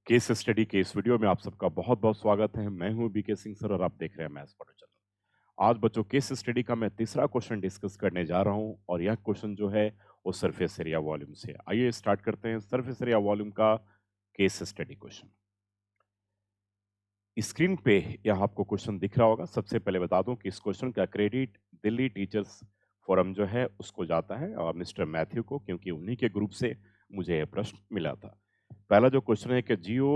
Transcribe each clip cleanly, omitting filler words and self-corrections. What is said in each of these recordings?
Case study के इस video में आप सबका बहुत बहुत स्वागत है। मैं हूं बीके सिंह सर और आप देख रहे हैं मैथ्स पढ़ो चैनल। आज बच्चों केस स्टडी का मैं तीसरा क्वेश्चन डिस्कस करने जा रहा हूं और यह क्वेश्चन जो है वो सरफेस एरिया वॉल्यूम से। आइए स्टार्ट करते हैं सरफेस एरिया वॉल्यूम का केस स्टडी क्वेश्चन। स्क्रीन पे यहाँ आपको क्वेश्चन दिख रहा होगा। सबसे पहले बता दूं कि इस क्वेश्चन का क्रेडिट दिल्ली टीचर्स फोरम जो है उसको जाता है और मिस्टर मैथ्यू को, क्योंकि उन्हीं के ग्रुप से मुझे यह प्रश्न मिला था। पहला जो क्वेश्चन है कि जियो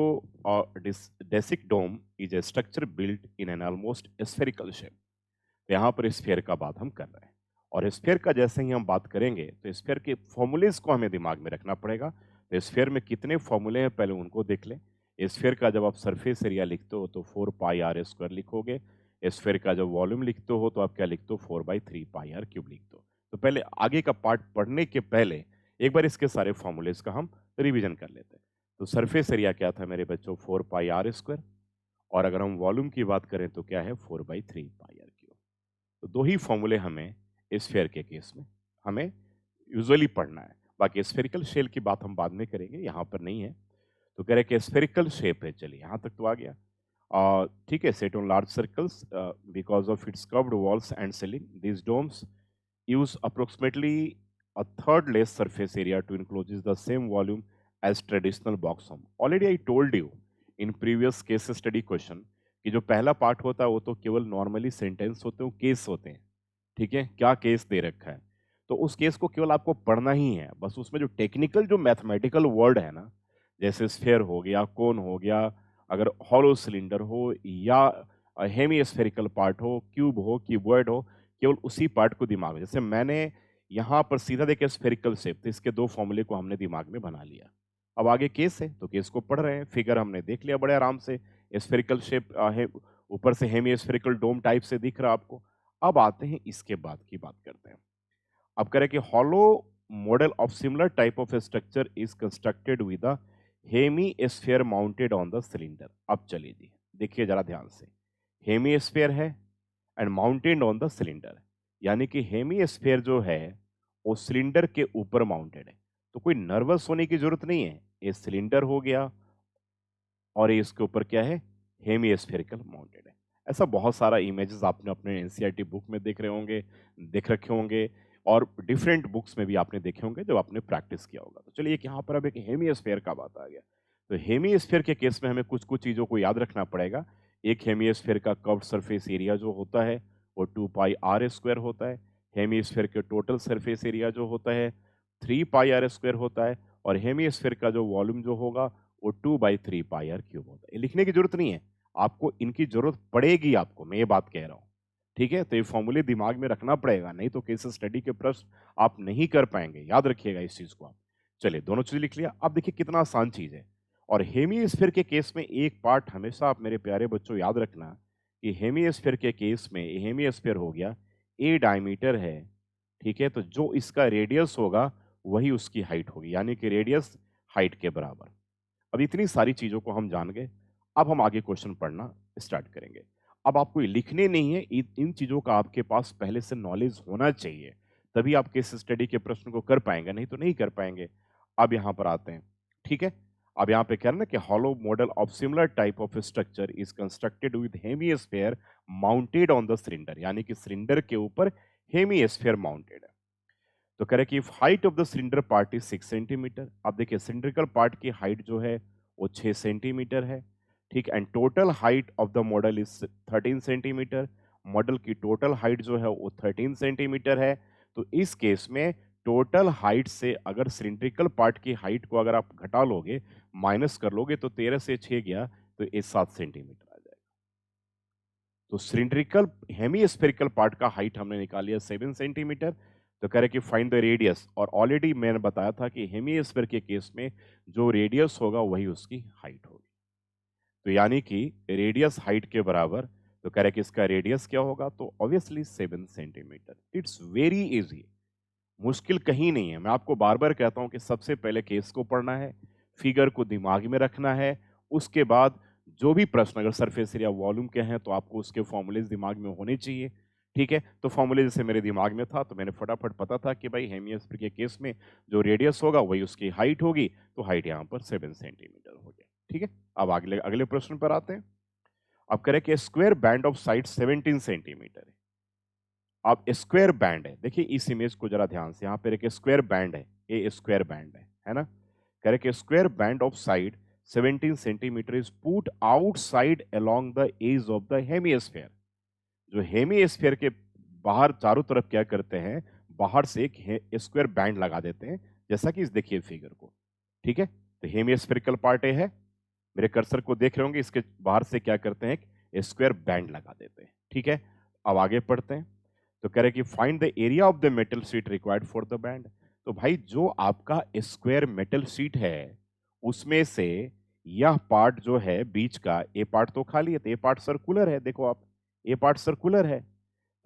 डेसिक dome is a structure built in an almost spherical shape. तो यहाँ पर स्फेयर का बात हम कर रहे हैं और स्फेयर का जैसे ही हम बात करेंगे तो स्फेयर के फॉर्मूलेज को हमें दिमाग में रखना पड़ेगा। तो स्फेयर में कितने फॉर्मूले हैं पहले उनको देख लें। स्फेयर का जब आप सरफेस एरिया लिखते हो तो 4 पाई r² लिखोगे। स्फेयर का जब वॉल्यूम लिखते हो तो आप क्या लिखते हो, 4/3 πr³ लिखते हो। तो पहले आगे का पार्ट पढ़ने के पहले एक बार इसके सारे फॉर्मूलेज का हम रिवीजन कर लेते हैं। तो सरफेस एरिया क्या था मेरे बच्चों, 4 πr²। और अगर हम वॉल्यूम की बात करें तो क्या है, 4/3 πr³। तो दो ही फॉर्मूले हमें स्फेयर के केस में हमें यूजुअली पढ़ना है। बाकी स्फेरिकल शेल की बात हम बाद में करेंगे, यहाँ पर नहीं है। तो कह रहे कि स्फेरिकल शेप है, चलिए यहाँ तक तो आ गया। ठीक है, set on large circles because of its curved walls and ceiling these domes use approximately a third less surface area to enclose the same volume as traditional box home. Already I told you in previous case study question कि जो पहला part होता है वो तो केवल normally sentence होते हैं, केस होते हैं। ठीक है, क्या केस दे रखा है तो उस केस को केवल आपको पढ़ना ही है। बस उसमें जो टेक्निकल जो मैथमेटिकल वर्ड है ना, जैसे स्फेयर हो गया, कोन हो गया, अगर हॉलो सिलेंडर हो या हेमी स्फेरिकल पार्ट हो, क्यूब हो, क्यूबॉइड हो, केवल उसी पार्ट को दिमाग में, जैसे मैंने यहाँ पर सीधा देखा स्फेरिकल शेप, तो इसके दो फॉर्मूले को हमने दिमाग में बना लिया। अब आगे केस है तो केस को पढ़ रहे हैं, फिगर हमने देख लिया बड़े आराम से। स्फेरिकल शेप है, ऊपर से हेमी स्फेरिकल डोम टाइप से दिख रहा आपको। अब आते हैं इसके बाद की बात करते हैं। अब कह रहे कि hollow model of similar type of structure is constructed with a hemisphere mounted on the cylinder. अब चलिए जी, देखिए जरा ध्यान से, हेमी स्फेयर है and mounted on the cylinder, यानी कि हेमी स्फेयर जो है वो सिलेंडर के ऊपर माउंटेड है। तो कोई नर्वस होने की जरूरत नहीं है, ये सिलेंडर हो गया और ये इसके ऊपर क्या है, हेमी स्फेरिकल माउंटेड है। ऐसा बहुत सारा इमेजेस आपने अपने एनसीईआरटी बुक में देख रहे होंगे, देख रखे होंगे, और डिफरेंट बुक्स में भी आपने देखे होंगे जब आपने प्रैक्टिस किया होगा। तो चलिए यहाँ पर अब एक हेमी स्फेयर का बात आ गया। तो हेमी स्फेयर के केस में हमें कुछ कुछ चीजों को याद रखना पड़ेगा। एक हेमी स्फेयर का कर्व्ड सरफेस एरिया जो होता है वो 2 πr² होता है। हेमी स्फेयर के टोटल सरफेस एरिया जो होता है 3 πr² होता है। और हेमी स्फेयर का जो वॉल्यूम जो होगा वो 2/3 πr³ होता है। ये लिखने की जरूरत नहीं है, आपको इनकी जरूरत पड़ेगी, आपको मैं ये बात कह रहा हूँ। ठीक है, तो ये फॉर्मूले दिमाग में रखना पड़ेगा, नहीं तो केस स्टडी के प्रश्न आप नहीं कर पाएंगे। याद रखिएगा इस चीज को आप। चलिए दोनों चीज लिख लिया। अब देखिए कितना आसान चीज है। और हेमी स्फीयर के केस में एक पार्ट हमेशा आप मेरे प्यारे बच्चों याद रखना कि हेमी स्फीयर के केस में हेमी स्फीयर हो गया, ए डायमीटर है। ठीक है, तो जो इसका रेडियस होगा वही उसकी हाइट होगी, यानी कि रेडियस हाइट के बराबर। अब इतनी सारी चीजों को हम जान गए। अब हम आगे क्वेश्चन पढ़ना स्टार्ट करेंगे। अब आपको ये लिखने नहीं है, इन चीजों का आपके पास पहले से नॉलेज होना चाहिए, तभी आप केस स्टडी के प्रश्न को कर पाएंगे, नहीं तो नहीं कर पाएंगे। अब यहां पर आते हैं। ठीक है, अब यहां पे कह रहे हैं कि hollow model of similar type of structure is constructed with hemisphere mounted on the cylinder, यानी कि सिलेंडर के ऊपर हेमी स्फीयर माउंटेड है। तो कह रहे कि if height of the cylinder part is 6 centimetre. अब देखिए सिलेंड्रिकल पार्ट की हाइट जो है वो 6 सेंटीमीटर है। ठीक, and total height of the model is 13 centimetre. Model की टोटल हाइट जो है वो 13 सेंटीमीटर है। तो इस केस में टोटल हाइट से अगर सिलेंड्रिकल पार्ट की हाइट को अगर आप घटा लोगे, माइनस कर लोगे, तो 13 से 6 गया तो ये 7 सेंटीमीटर आ जाएगा। तो सिलिंड्रिकल हेमी स्फेरिकल पार्ट का हाइट हमने निकाल लिया 7 सेंटीमीटर। तो कह रहे कि फाइंड द रेडियस, और ऑलरेडी मैंने बताया था कि हेमी स्फीयर के केस में जो रेडियस होगा वही उसकी हाइट होगी। तो यानी कि रेडियस हाइट के बराबर। तो कह रहे कि इसका रेडियस क्या होगा, तो obviously 7 centimetre. It's very easy, मुश्किल कहीं नहीं है। मैं आपको बार बार कहता हूं कि सबसे पहले केस को पढ़ना है, फिगर को दिमाग में रखना है, उसके बाद जो भी प्रश्न अगर सरफेस एरिया वॉल्यूम के हैं तो आपको उसके फॉर्मूलेज दिमाग में होने चाहिए। ठीक है, तो फॉर्मूले जैसे मेरे दिमाग में था तो मैंने फटाफट पता था कि भाई हेमियोस्फीयर के केस में जो रेडियस होगा वही उसकी हाइट होगी, तो हाइट यहाँ पर 7 सेंटीमीटर हो गया। ठीक है, अब अगले अगले प्रश्न पर आते हैं। अब करें कि square band of side 17 centimetre है। अब स्क्वायर बैंड है, देखिए इस इमेज को जरा ध्यान से, यहाँ पर एक स्क्वायर बैंड है, ये स्क्वायर बैंड है ना। कह रहे कि square band of side 17 centimetre is put outside along the edge of the hemisphere. जो हेमिस्फीयर के बाहर चारों तरफ क्या करते हैं, बाहर से एक स्क्वायर बैंड लगा देते हैं, जैसा कि इस देखिए फिगर को, ठीक है। तो हेमिस्फेरिकल पार्ट ए है, मेरे कर्सर को देख रहे होंगे, इसके बाहर से क्या करते हैं, एक स्क्वायर बैंड लगा देते हैं, ठीक है। अब आगे पढ़ते हैं। तो कह रहे कि find the area of the metal sheet required for the band. तो भाई जो आपका स्क्वायर मेटल शीट है उसमें से यह पार्ट जो है बीच का, ए पार्ट तो खाली है, तो ए पार्ट सर्कुलर है, देखो आप, ए पार्ट सर्कुलर है,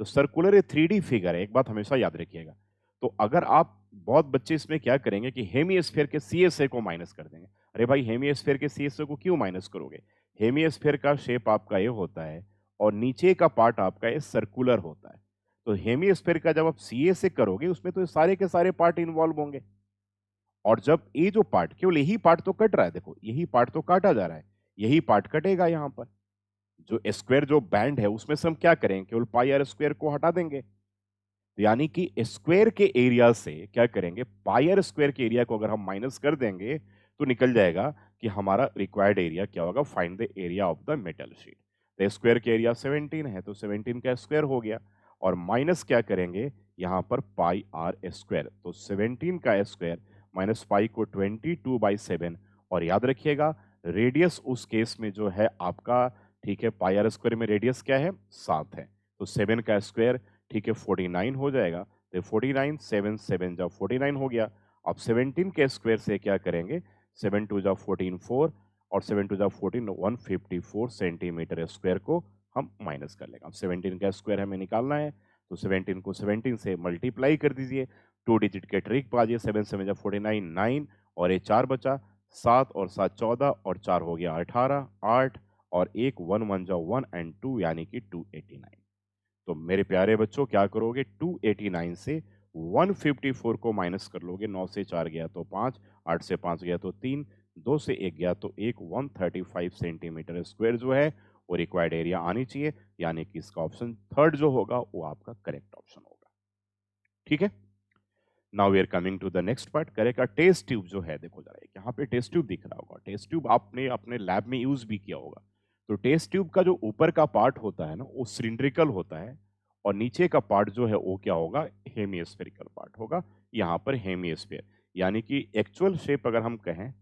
तो सर्कुलर ये 3D फिगर है, एक बात हमेशा याद रखिएगा। तो अगर आप, बहुत बच्चे इसमें क्या करेंगे कि हेमिस्फीयर के सीएसए को माइनस कर देंगे। अरे भाई हेमिस्फीयर के सीएसए को क्यों माइनस करोगे? हेमिस्फीयर का शेप आपका ये होता है और नीचे का पार्ट आपका ये सर्कुलर होता है। तो हेमिस्फीयर का जब आप सीएसए करोगे उसमें तो सारे के सारे पार्ट इन्वॉल्व होंगे, और जब ये जो पार्ट, केवल यही पार्ट तो कट रहा है, देखो यही पार्ट तो काटा जा रहा है, यही पार्ट कटेगा यहाँ पर। जो स्क्वायर जो बैंड है उसमें से हम क्या करेंगे, केवल पाई आर स्क्वायर को हटा देंगे। यानी कि स्क्वायर के एरिया से क्या करेंगे, पाई आर स्क्वायर के एरिया को अगर हम माइनस कर देंगे तो निकल जाएगा कि हमारा रिक्वायर्ड एरिया क्या होगा, find the area of the metal sheet. तो स्क्वायर के एरिया 17 है, तो 17 का स्क्वायर हो गया, और माइनस क्या करेंगे यहाँ पर पाई आर स्क्वायर, तो 17 का स्क्वायर माइनस पाई को 22/7। और याद रखिएगा रेडियस उस केस में जो है आपका, ठीक है, पाई आर स्क्वायर में रेडियस क्या है, 7 है, तो 7 का स्क्वायर, ठीक है, 49 हो जाएगा। तो 49, 7 7 जा 49 हो गया। अब 17 के स्क्वायर से क्या करेंगे, 7 2 जा 14 4, और 7 2 जा 14 154 सेंटीमीटर स्क्वायर को हम माइनस कर लेंगे। अब 17 का स्क्वायर हमें निकालना है, तो 17 को 17 से मल्टीप्लाई कर दीजिए, 2 डिजिट के ट्रिक बाजिए, 7 7 जा 49 9, और ये 4 बचा, 7 और 7 14, और 4 हो गया 18 8, और एक 1 1 जा 1 एंड 2 यानी कि 289। तो मेरे प्यारे बच्चों क्या करोगे, 289 से 154 को माइनस कर लोगे, 9 से 4 गया तो 5, 8 से 5 गया तो 3, 2 से 1 गया तो 1, 135 सेंटीमीटर स्क्वायर जो है वो रिक्वायर्ड एरिया आनी चाहिए, यानी कि इसका ऑप्शन थर्ड जो होगा वो आपका करेक्ट ऑप्शन होगा। ठीक है, now we are coming to the next part. Correct, test tube जो है, देखो जरा यहाँ पे टेस्ट ट्यूब दिख रहा होगा, टेस्ट ट्यूब आपने अपने लैब में यूज भी किया होगा। तो टेस्ट ट्यूब का जो ऊपर का पार्ट होता है ना वो सिलिंड्रिकल होता है, और नीचे का पार्ट जो है वो क्या होगा, हेमिस्फेरिकल पार्ट होगा। यहाँ पर हेमिस्फेयर यानी कि एक्चुअल शेप अगर हम कहें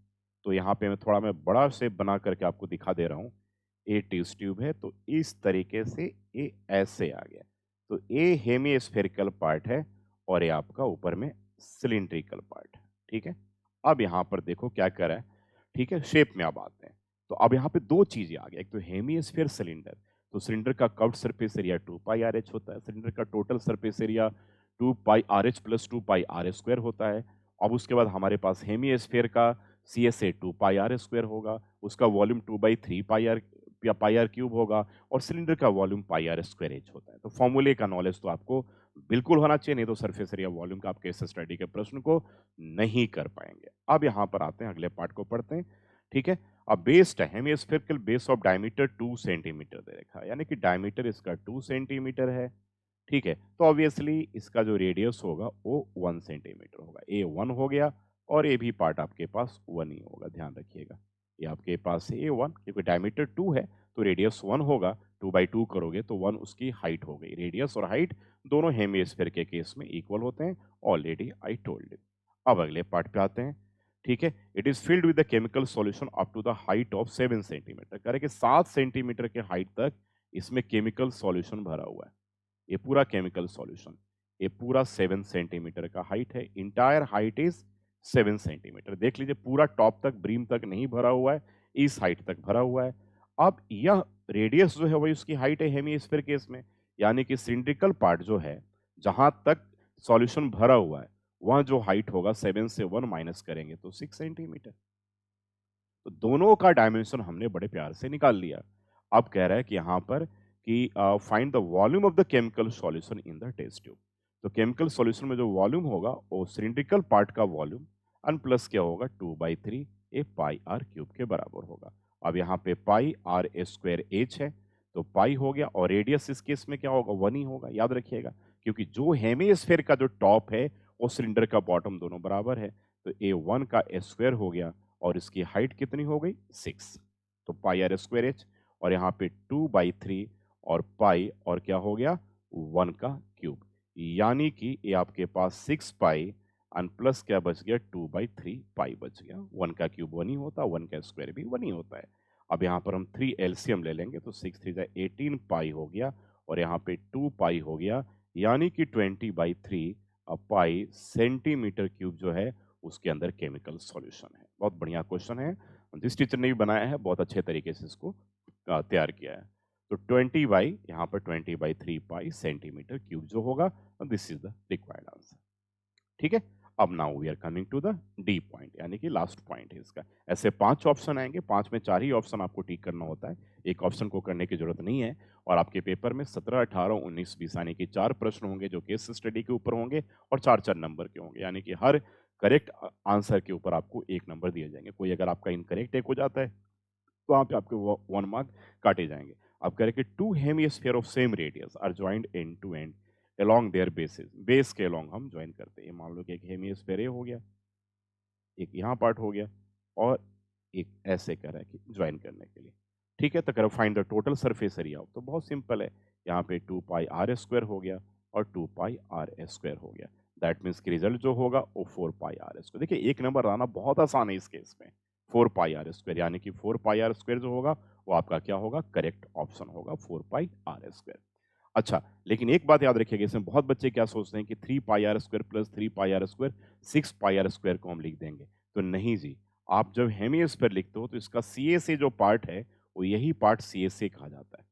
तो यहाँ पे मैं बड़ा शेप बना करके आपको दिखा दे रहा हूँ। ए टेस्ट ट्यूब है तो इस तरीके से ये ऐसे आ गया, तो ये हेमिस्फेरिकल पार्ट है, और ये आपका ऊपर में सिलिंड्रिकल पार्ट है। ठीक है, अब यहाँ पर देखो क्या कर रहा है, ठीक है, शेप में अब आते हैं। तो अब यहाँ पे दो चीजें आ गई, एक तो हेमिस्फीयर सिलेंडर, तो सिलेंडर का कर्व्ड सरफेस एरिया 2πRh होता है, सिलेंडर का total surface area 2πRh plus 2πr square होता है। अब उसके बाद हमारे पास हेमिस्फीयर का CSA 2πr स्क्वायर होगा, उसका वॉल्यूम 2/3πr या पाई क्यूब होगा, और सिलेंडर का वॉल्यूम πr स्क्वायर एच होता है। तो फॉर्मूले का नॉलेज तो आपको बिल्कुल होना चाहिए, नहीं तो सरफेस एरिया वॉल्यूम का आप केस स्टडी के प्रश्न को नहीं कर पाएंगे। अब यहाँ पर आते हैं, अगले पार्ट को पढ़ते हैं। ठीक है, अब बेस है, hemispherical base of diameter 2 centimetre दे रखा है, यानी कि डायमीटर इसका 2 सेंटीमीटर है। ठीक है, तो ऑब्वियसली इसका जो रेडियस होगा वो 1 सेंटीमीटर होगा, ए 1 हो गया, और ये भी पार्ट आपके पास 1 ही होगा, ध्यान रखिएगा। ये आपके पास है A1, क्योंकि डायमीटर 2 है तो रेडियस 1 होगा, 2/2 करोगे तो 1 उसकी हाइट हो गई। रेडियस और हाइट दोनों हेमिस्फीयर के केस में इक्वल होते हैं, ऑलरेडी आई टोल्ड यू। अब अगले पार्ट पे आते हैं। ठीक है, it is filled with the chemical solution up to the height of 7 centimetre. कह रहे कि 7 सेंटीमीटर के हाइट तक इसमें केमिकल सॉल्यूशन भरा हुआ है। ये पूरा केमिकल सॉल्यूशन, ये पूरा 7 सेंटीमीटर का हाइट है, इंटायर हाइट इज 7 सेंटीमीटर। देख लीजिए पूरा टॉप तक, ब्रीम तक नहीं भरा हुआ है, इस हाइट तक भरा हुआ है। अब यह रेडियस जो है वही उसकी हाइट है हेमिस्फीयर केस में, यानी कि सिलिंड्रिकल पार्ट जो है जहां तक सॉल्यूशन भरा हुआ है वहां जो हाइट होगा 7 से 1 माइनस करेंगे तो 6 सेंटीमीटर। तो दोनों का डायमेंशन हमने बड़े प्यार से निकाल लिया। अब कह रहा है कि यहाँ पर कि find the volume of the chemical solution in the test tube. तो केमिकल सॉल्यूशन में जो वॉल्यूम होगा वो सिलिंड्रिकल पार्ट का वॉल्यूम अन प्लस क्या होगा 2/3 ये पाई आर क्यूब के बराबर होगा। अब यहाँ पे पाई आर स्क्वायर एच है, तो पाई हो गया और रेडियस इस केस में क्या होगा, 1 ही होगा, याद रखिएगा। क्योंकि जो हेमिस्फेयर का जो टॉप है और सिलेंडर का बॉटम दोनों बराबर है, तो ए 1 का स्क्वायर हो गया और इसकी हाइट कितनी हो गई, 6। तो पाई आर स्क्वायर एच और यहाँ पे 2/3 और पाई और क्या हो गया, 1 का क्यूब। यानी कि ये आपके पास 6 पाई और प्लस क्या बच गया, 2/3 पाई बच गया। 1 का क्यूब 1 ही होता है, 1 का स्क्वायर भी 1 ही होता है। अब यहाँ पर हम 3 एलसीएम ले लेंगे तो 6 3 18 पाई हो गया और यहाँ पे 2 पाई हो गया, यानी कि 20/3 पाई सेंटीमीटर क्यूब जो है उसके अंदर केमिकल सॉल्यूशन है। बहुत बढ़िया क्वेश्चन है, जिस टीचर ने भी बनाया है बहुत अच्छे तरीके से इसको तैयार किया है। तो 20 बाई यहाँ पर 20/3 पाई सेंटीमीटर क्यूब जो होगा, this is the required answer. ठीक है। अब now we are coming to the D point, यानी कि लास्ट पॉइंट है इसका। ऐसे 5 ऑप्शन आएंगे, 5 में 4 ही ऑप्शन आपको टिक करना होता है, एक ऑप्शन को करने की जरूरत नहीं है। और आपके पेपर में 17, 18, 19, 20 यानी कि 4 प्रश्न होंगे जो केस स्टडी के ऊपर होंगे और 4-4 नंबर के होंगे, यानी कि हर करेक्ट आंसर के ऊपर आपको 1 नंबर दिए जाएंगे। कोई अगर आपका इनकरेक्ट एक हो जाता है तो वहाँ पे आपके 1 मार्क काटे जाएंगे। अब कह रहे कि two hemisphere of same radius are joint end to end along their bases, base के along हम ज्वाइन करते हैं। ये मान लो कि एक हेमिस्फीयर हो गया, एक यहाँ पार्ट हो गया और एक ऐसे कह रहा है कि ज्वाइन करने के लिए। ठीक है, तो करो find the total surface area. तो बहुत सिंपल है, यहाँ पे 2 पाई आर स्क्वायर हो गया और 2 पाई आर स्क्वायर हो गया। दैट मीन्स कि रिजल्ट जो होगा वो 4 पाई आर स्क्वायर। देखिए एक नंबर आना बहुत आसान है इस केस में, 4 पाई आर स्क्वायर, यानी कि 4 पाई आर स्क्वायर जो होगा वो आपका क्या होगा, करेक्ट ऑप्शन होगा 4 पाई आर स्क्वायर। अच्छा, लेकिन एक बात याद रखिएगा, इसमें बहुत बच्चे क्या सोचते हैं कि 3 pi r square plus 3 pi r square 6 pi r square को हम लिख देंगे। तो नहीं जी, आप जब हेमिस्फीयर लिखते हो तो इसका सीएसए जो पार्ट है वो यही पार्ट सीएसए कहा जाता है।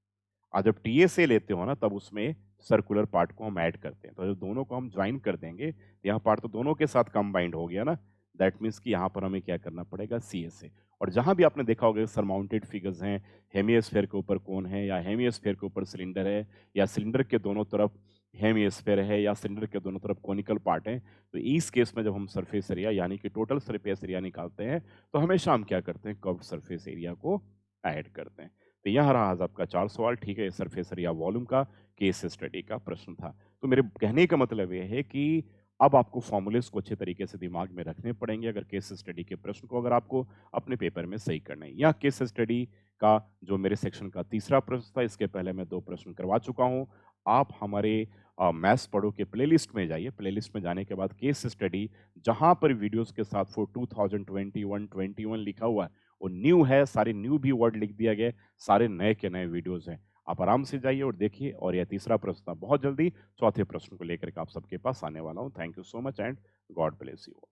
और जब टीएसए लेते हो ना तब उसमें सर्कुलर पार्ट को हम ऐड करते हैं। तो जब दोनों को हम ज्वाइन कर देंगे, यहाँ पार्ट तो दोनों के साथ कंबाइंड हो गया ना, दैट मीन्स कि यहाँ पर हमें क्या करना पड़ेगा, सीएसए। और जहाँ भी आपने देखा होगा सरमाउंटेड फिगर्स हैं, हेमिस्फीयर के ऊपर कोन है या हेमिस्फीयर के ऊपर सिलेंडर है या सिलेंडर के दोनों तरफ हेमिस्फीयर है या सिलेंडर के दोनों तरफ कोनिकल पार्ट है, तो इस केस में जब हम सरफेस एरिया यानी कि टोटल सरफेस एरिया निकालते हैं तो हमेशा हम क्या करते हैं, कर्व्ड सरफेस एरिया को ऐड करते हैं। तो यह रहा आज आपका 4 सवाल। ठीक है, सरफेस एरिया वॉल्यूम का केस स्टडी का प्रश्न था। तो मेरे कहने का मतलब यह है कि अब आपको फॉर्मूलेस को अच्छे तरीके से दिमाग में रखने पड़ेंगे अगर केस स्टडी के प्रश्न को अगर आपको अपने पेपर में सही करना है। यह केस स्टडी का जो मेरे सेक्शन का तीसरा प्रश्न था, इसके पहले मैं 2 प्रश्न करवा चुका हूँ। आप हमारे मैथ्स पढ़ो के प्लेलिस्ट में जाइए, प्लेलिस्ट में जाने के बाद केस स्टडी जहाँ पर वीडियोस के साथ फॉर 2021-21 लिखा हुआ है वो न्यू है, सारे न्यू भी वर्ड लिख दिया गया, सारे नए के नए वीडियोस हैं। आप आराम से जाइए और देखिए। और यह तीसरा प्रश्न था, बहुत जल्दी चौथे प्रश्न को लेकर के आप सबके पास आने वाला हूँ। Thank you so much and God bless you.